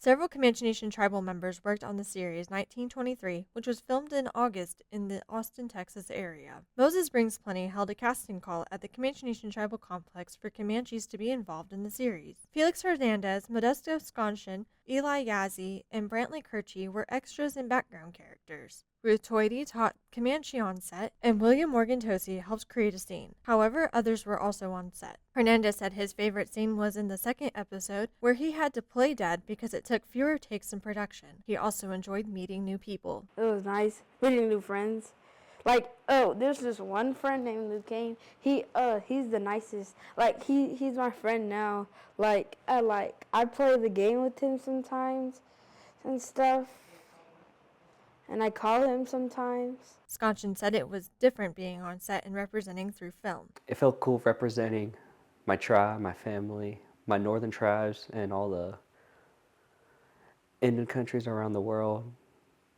Several Comanche Nation tribal members worked on the series 1923, which was filmed in August in the Austin, Texas area. Moses Brings Plenty held a casting call at the Comanche Nation Tribal Complex for Comanches to be involved in the series. Felix Hernandez, Modesto Sconchen, Eli Yazzie, and Brantley Kirchie were extras and background characters. Ruth Toity taught Comanche on set, and William Morgan Tosi helped create a scene. However, others were also on set. Hernandez said his favorite scene was in the second episode, where he had to play Dad because it took fewer takes in production. He also enjoyed meeting new people. It was nice meeting new friends. There's this one friend named Luke Kane. He's the nicest. He's my friend now. I play the game with him sometimes and stuff. And I call him sometimes. Sconchen said it was different being on set and representing through film. It felt cool representing my tribe, my family, my northern tribes, and all the Indian countries around the world,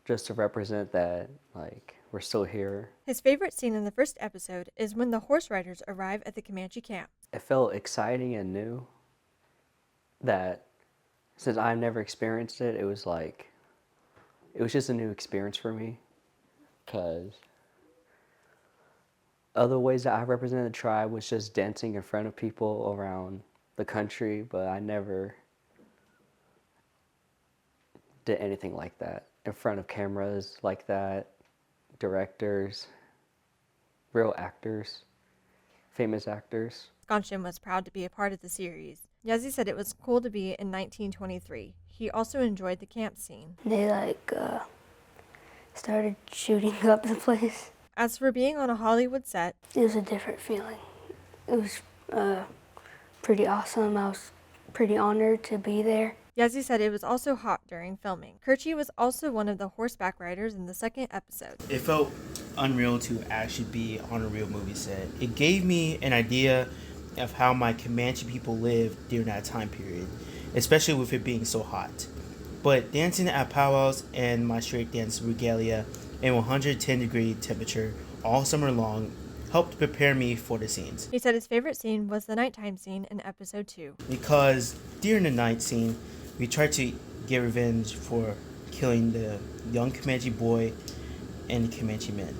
just to represent that, we're still here. His favorite scene in the first episode is when the horse riders arrive at the Comanche camp. It felt exciting and new, that since I never experienced it, it was just a new experience for me, because other ways that I represented the tribe was just dancing in front of people around the country, but I never did anything like that in front of cameras like that, directors, real actors, famous actors. Sconchen was proud to be a part of the series. Yazzie said it was cool to be in 1923. He also enjoyed the camp scene. They started shooting up the place. As for being on a Hollywood set, it was a different feeling. It was pretty awesome. I was pretty honored to be there. Yazzie said it was also hot during filming. Kirchie was also one of the horseback riders in the second episode. It felt unreal to actually be on a real movie set. It gave me an idea of how my Comanche people lived during that time period, especially with it being so hot. But dancing at powwows and my straight dance regalia in 110-degree temperature all summer long helped prepare me for the scenes. He said his favorite scene was the nighttime scene in episode 2. Because during the night scene, we tried to get revenge for killing the young Comanche boy and the Comanche men.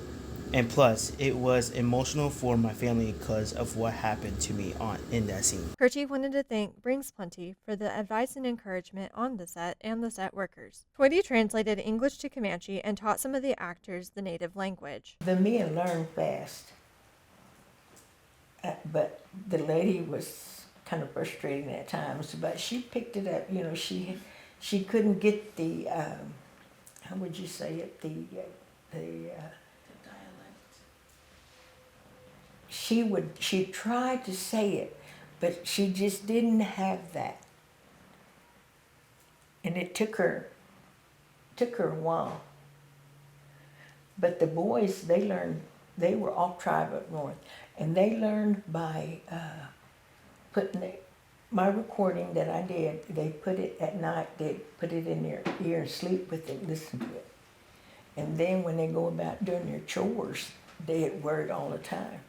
And plus, it was emotional for my family because of what happened to me in that scene. Kirchie wanted to thank Brings Plenty for the advice and encouragement on the set and the set workers. Toity translated English to Comanche and taught some of the actors the native language. The men learned fast, but the lady was kind of frustrating at times, but she picked it up. She couldn't get the, how would you say it, the she tried to say it, but she just didn't have that. And it took her a while. But the boys, they were all tribe up north, and they learned by putting my recording that I did, they put it at night, they put it in their ear and sleep with it, listen to it. And then when they go about doing their chores, they'd wear it all the time.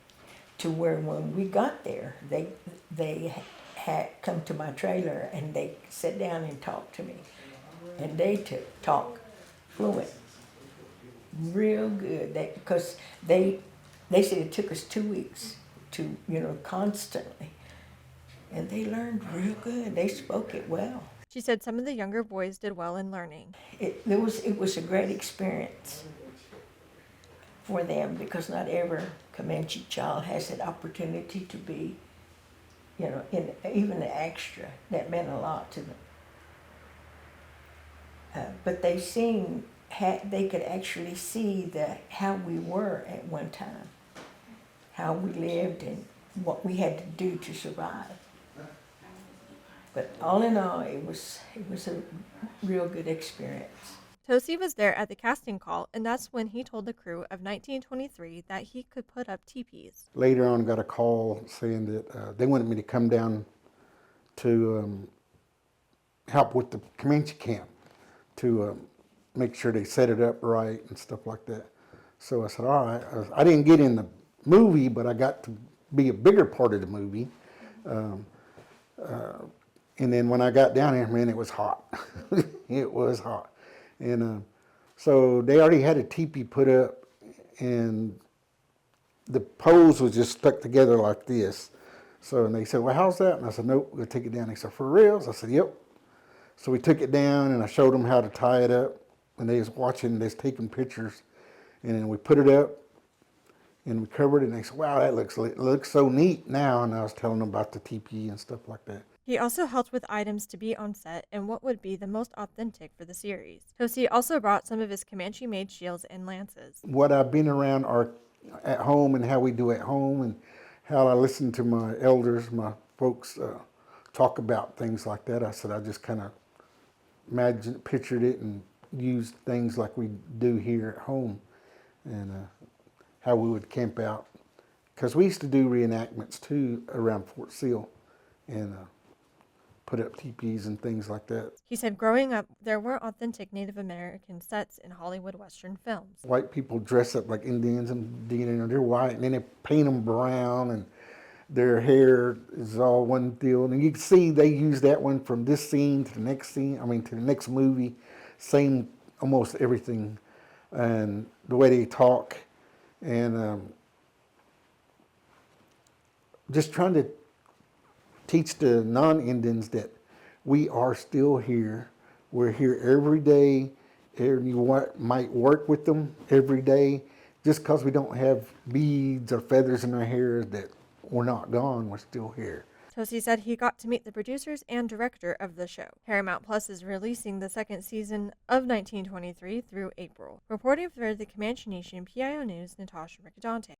To where when we got there, they had come to my trailer and they sat down and talked to me. And they talk fluent, real good. Because they said it took us 2 weeks to, constantly. And they learned real good. They spoke it well. She said some of the younger boys did well in learning. It was a great experience for them, because not every Comanche child has that opportunity to be, even the extra. That meant a lot to them. But they could actually see how we were at one time, how we lived and what we had to do to survive. But all in all, it was a real good experience. Tosi was there at the casting call, and that's when he told the crew of 1923 that he could put up teepees. Later on, got a call saying that they wanted me to come down to help with the Comanche camp, to make sure they set it up right and stuff like that. So I said, all right. I didn't get in the movie, but I got to be a bigger part of the movie. And then when I got down here, man, it was hot. It was hot. And so they already had a teepee put up, and the poles was just stuck together like this. So, and they said, well, how's that? And I said, nope, we'll take it down. They said, for reals? I said, yep. So we took it down, and I showed them how to tie it up. And they was watching, they was taking pictures. And then we put it up, and we covered it. And they said, wow, that looks so neat now. And I was telling them about the teepee and stuff like that. He also helped with items to be on set and what would be the most authentic for the series. Tosi also brought some of his Comanche-made shields and lances. What I've been around are at home and how we do at home, and how I listen to my elders, my folks talk about things like that. I said I just kind of pictured it and used things like we do here at home, and how we would camp out. Because we used to do reenactments too around Fort Sill, and put up teepees and things like that. He said growing up, there were authentic Native American sets in Hollywood Western films. White people dress up like Indians, and they're white, and then they paint them brown, and their hair is all one deal. And you can see they use that one from this scene to the next scene, to the next movie, same almost everything, and the way they talk, and just trying to teach the non-Indians that we are still here. We're here every day, and you might work with them every day. Just because we don't have beads or feathers in our hair, that we're not gone, we're still here. Tosi said he got to meet the producers and director of the show. Paramount Plus is releasing the second season of 1923 through April. Reporting for the Comanche Nation PIO News, Natasha Ricadante.